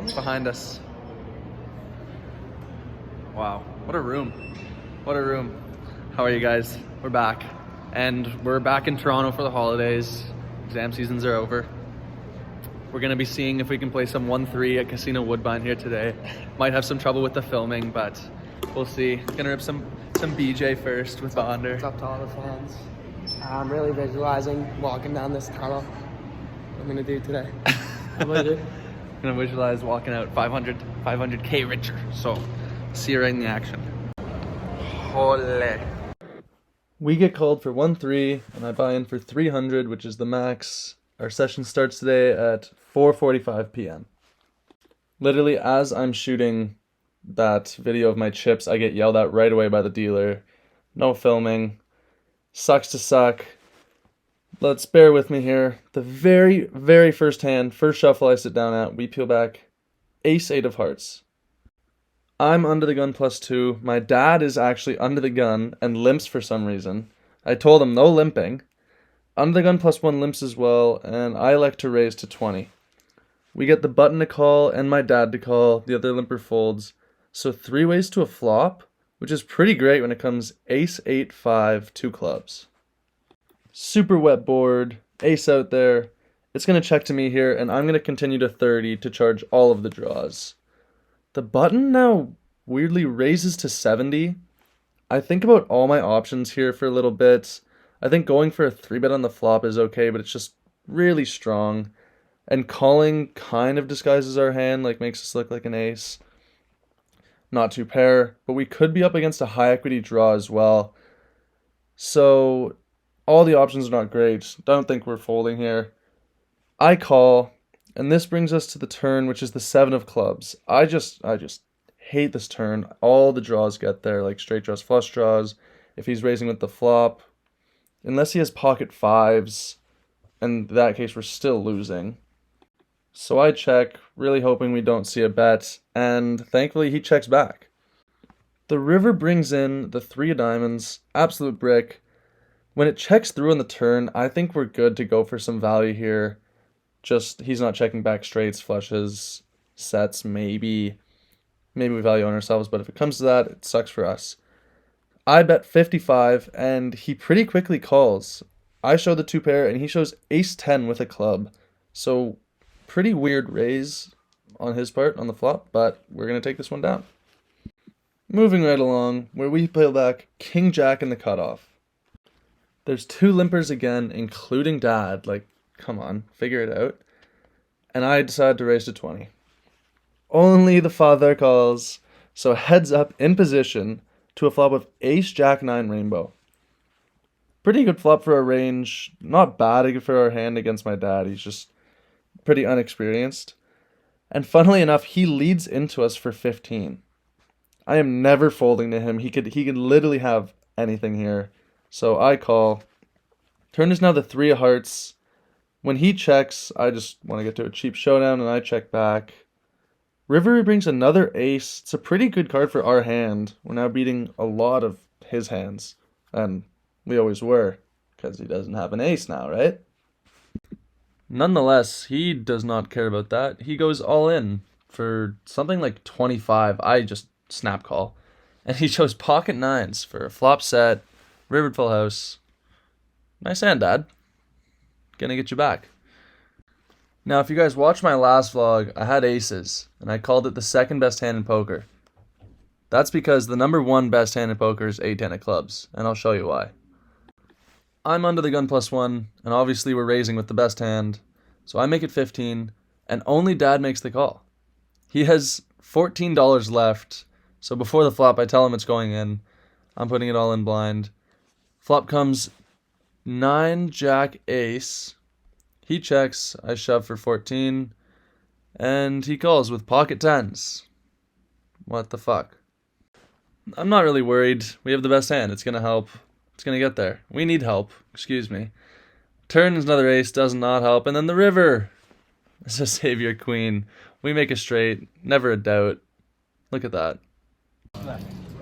It's behind us. Wow, what a room. What a room. How are you guys? We're back. And we're back in Toronto for the holidays. Exam seasons are over. We're gonna be seeing if we can play some 1-3 at Casino Woodbine here today. Might have some trouble with the filming, but we'll see. Gonna rip some BJ first with Bonder. What's up to all the fans? I'm really visualizing walking down this tunnel. What I'm gonna do today. How about you? Gonna visualize walking out 500K richer. So, see you right in the action. Holy. We get called for 1-3, and I buy in for 300, which is the max. Our session starts today at 4:45 p.m. Literally, as I'm shooting that video of my chips, I get yelled at right away by the dealer. No filming. Sucks to suck. Let's bear with me here. The very, very first hand, first shuffle I sit down at, we peel back Ace-8 of hearts. I'm under the gun +2. My dad is actually under the gun and limps for some reason. I told him no limping. Under the gun +1 limps as well, and I elect to raise to 20. We get the button to call and my dad to call. The other limper folds. So 3 ways to a flop, which is pretty great when it comes Ace-8-5, 2 clubs. Super wet board, ace out there. It's going to check to me here, and I'm going to continue to 30 to charge all of the draws. The button now weirdly raises to 70. I think about all my options here for a little bit. I think going for a 3-bet on the flop is okay, but it's just really strong. And calling kind of disguises our hand, like makes us look like an ace. Not 2 pair, but we could be up against a high equity draw as well. So all the options are not great. Don't think we're folding here. I call, and this brings us to the turn, which is the 7 of clubs. I just hate this turn. All the draws get there, like straight draws, flush draws. If he's raising with the flop, unless he has pocket 5s, in that case we're still losing. So I check, really hoping we don't see a bet, and thankfully he checks back. The river brings in the 3 of diamonds, absolute brick. When it checks through on the turn, I think we're good to go for some value here. Just, he's not checking back straights, flushes, sets, maybe we value on ourselves, but if it comes to that, it sucks for us. I bet 55, and he pretty quickly calls. I show the 2 pair, and he shows Ace-10 with a club. So, pretty weird raise on his part on the flop, but we're going to take this one down. Moving right along, where we peel back King-Jack in the cutoff. There's 2 limpers again, including dad. Like, come on, figure it out. And I decide to raise to 20. Only the father calls, so heads up in position to a flop of Ace-Jack-9 rainbow. Pretty good flop for our range. Not bad for our hand against my dad. He's just pretty unexperienced. And funnily enough, he leads into us for 15. I am never folding to him. He could literally have anything here. So I call. Turn is now the 3 of hearts. When he checks, I just want to get to a cheap showdown, and I check back. River brings another ace. It's a pretty good card for our hand. We're now beating a lot of his hands. And we always were, because he doesn't have an ace now, right? Nonetheless, he does not care about that. He goes all in for something like 25. I just snap call. And he shows pocket 9s for a flop set. River full house. Nice hand, Dad. Gonna get you back. Now, if you guys watched my last vlog, I had aces, and I called it the 2nd best hand in poker. That's because the number 1 best hand in poker is A10 of clubs, and I'll show you why. I'm under the gun +1, and obviously we're raising with the best hand, so I make it 15, and only Dad makes the call. He has $14 left, so before the flop I tell him it's going in. I'm putting it all in blind. Flop comes 9 Jack Ace. He checks, I shove for 14, and he calls with pocket 10s. What the fuck? I'm not really worried. We have the best hand. It's going to help. It's going to get there. We need help. Excuse me. Turn is another ace. Does not help. And then the river. It's a savior queen. We make a straight. Never a doubt. Look at that.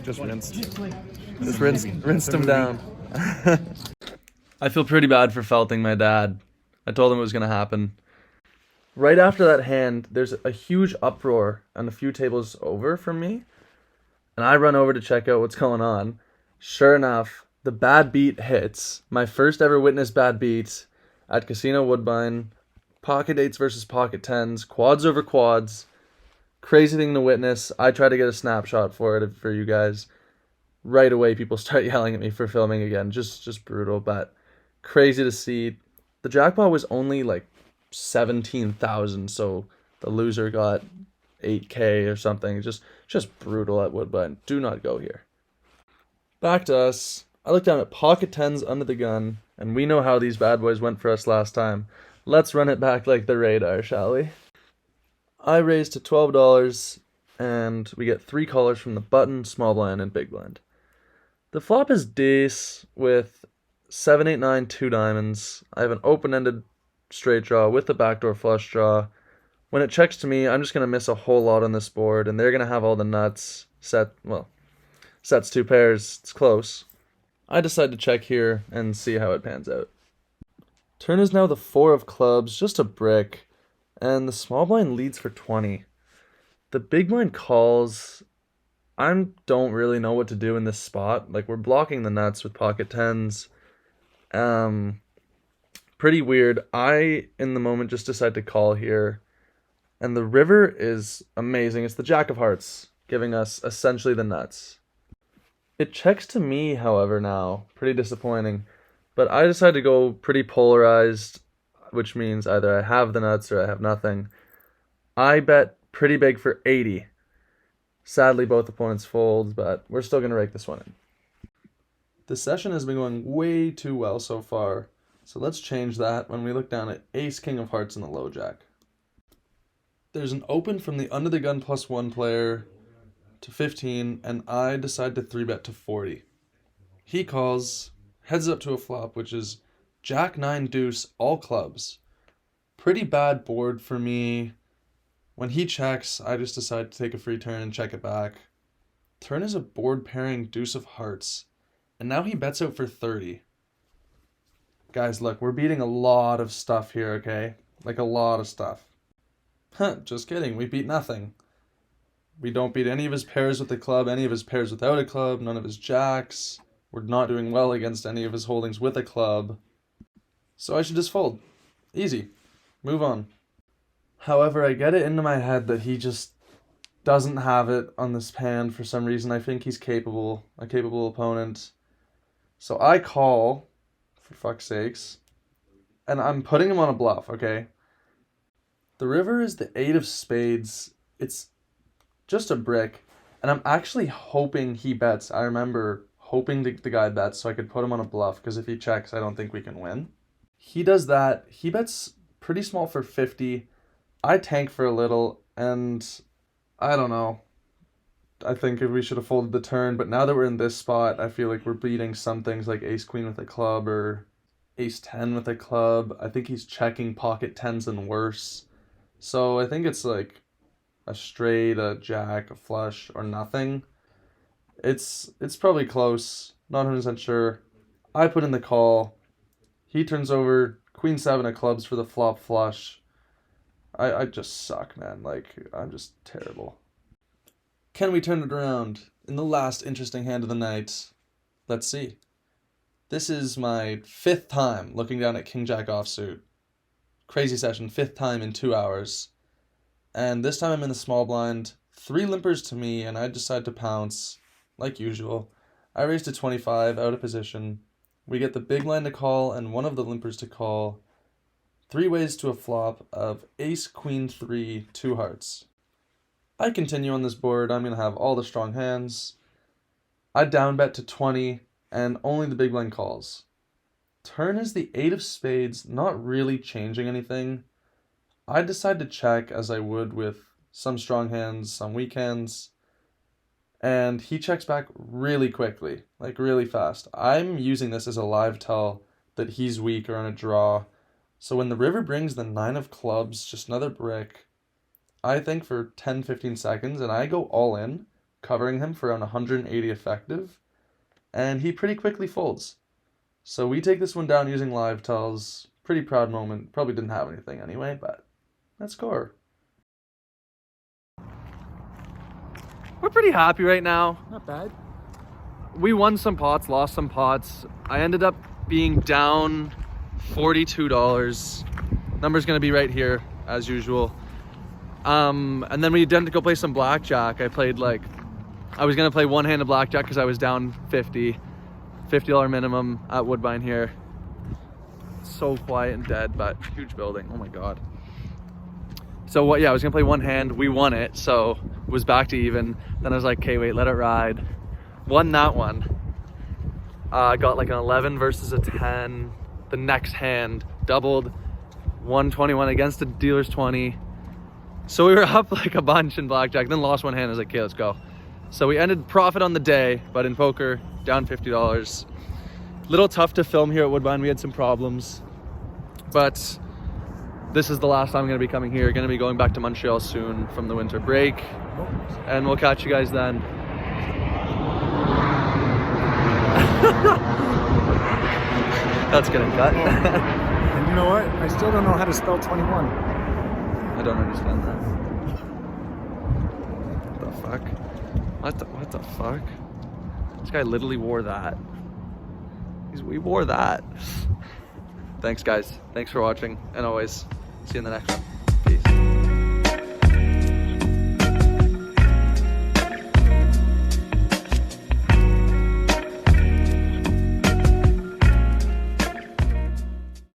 Just rinsed. Just rinsed him down. I feel pretty bad for felting my dad. I told him it was going to happen. Right after that hand, there's a huge uproar and a few tables over from me, and I run over to check out what's going on. Sure enough, the bad beat hits. My first ever witnessed bad beat at Casino Woodbine. Pocket eights versus pocket tens, quads over quads. Crazy thing to witness. I try to get a snapshot for it for you guys. Right away, people start yelling at me for filming again. Just brutal, but crazy to see. The jackpot was only like 17,000, so the loser got 8K or something. Just brutal at Woodbine. Do not go here. Back to us. I look down at pocket tens under the gun, and we know how these bad boys went for us last time. Let's run it back like the radar, shall we? I raise to $12, and we get 3 callers from the button, small blind, and big blind. The flop is Dace with 7, 8, 9, 2 diamonds. I have an open-ended straight draw with a backdoor flush draw. When it checks to me, I'm just going to miss a whole lot on this board, and they're going to have all the nuts. Sets 2 pairs. It's close. I decide to check here and see how it pans out. Turn is now the 4 of clubs, just a brick, and the small blind leads for 20. The big blind calls. I don't really know what to do in this spot. Like, we're blocking the nuts with pocket tens. Pretty weird. I, in the moment, just decide to call here. And the river is amazing. It's the jack of hearts, giving us essentially the nuts. It checks to me, however, now. Pretty disappointing. But I decided to go pretty polarized, which means either I have the nuts or I have nothing. I bet pretty big for 80. Sadly, both opponents fold, but we're still going to rake this one in. The session has been going way too well so far, so let's change that when we look down at ace king of hearts in the low jack. There's an open from the under the gun +1 player to 15, and I decide to 3-bet to 40. He calls, heads up to a flop, which is jack 9 deuce all clubs. Pretty bad board for me. When he checks, I just decide to take a free turn and check it back. Turn is a board pairing deuce of hearts, and now he bets out for 30. Guys, look, we're beating a lot of stuff here, okay? Like a lot of stuff. Just kidding, we beat nothing. We don't beat any of his pairs with a club, any of his pairs without a club, none of his jacks. We're not doing well against any of his holdings with a club. So I should just fold. Easy. Move on. However, I get it into my head that he just doesn't have it on this hand for some reason. I think he's a capable opponent. So I call, for fuck's sakes, and I'm putting him on a bluff, okay? The river is the 8 of spades. It's just a brick, and I'm actually hoping he bets. I remember hoping the guy bets so I could put him on a bluff, because if he checks, I don't think we can win. He does that. He bets pretty small for 50. I tank for a little, and I don't know. I think we should have folded the turn, but now that we're in this spot, I feel like we're beating some things like ace-queen with a club or ace-10 with a club. I think he's checking pocket tens and worse. So I think it's like a straight, a jack, a flush, or nothing. It's probably close. Not 100% sure. I put in the call. He turns over queen 7 of clubs for the flop flush. I just suck, man. Like, I'm just terrible. Can we turn it around in the last interesting hand of the night? Let's see. This is my 5th time looking down at King Jack offsuit. Crazy session, 5th time in 2 hours. And this time I'm in the small blind. 3 limpers to me, and I decide to pounce, like usual. I raise to 25, out of position. We get the big blind to call and one of the limpers to call. 3 ways to a flop of ace, queen, 3, 2 hearts. I continue on this board. I'm going to have all the strong hands. I down bet to 20, and only the big blind calls. Turn is the 8 of spades, not really changing anything. I decide to check as I would with some strong hands, some weak hands. And he checks back really quickly, like really fast. I'm using this as a live tell that he's weak or on a draw. So when the river brings the 9 of clubs, just another brick, I think for 10-15 seconds, and I go all in, covering him for around 180 effective, and he pretty quickly folds. So we take this one down using live tells. Pretty proud moment. Probably didn't have anything anyway, but Let's score. We're pretty happy right now. Not bad. We won some pots, lost some pots. I ended up being down $42. Number's gonna be right here as usual. And then we had to go play some blackjack. I was gonna play one hand of blackjack because I was down $50 minimum at Woodbine here. So quiet and dead, but huge building. Oh my god. So what? Yeah, I was gonna play one hand. We won it, so it was back to even. Then I was like, okay, wait, let it ride. Won that one. Got like an 11 versus a 10. The next hand doubled 121 against the dealer's 20. So we were up like a bunch in blackjack. Then lost one hand. I was like, okay, let's go. So we ended profit on the day, but in poker, down $50. Little tough to film here at Woodbine. We had some problems, but this is the last time I'm going to be coming here. Going to be going back to Montreal soon from the winter break, and we'll catch you guys then. That's gonna cut. And you know what? I still don't know how to spell 21. I don't understand that. What the fuck? What the fuck? This guy literally wore that. We wore that. Thanks guys. Thanks for watching. And always, see you in the next one. Peace.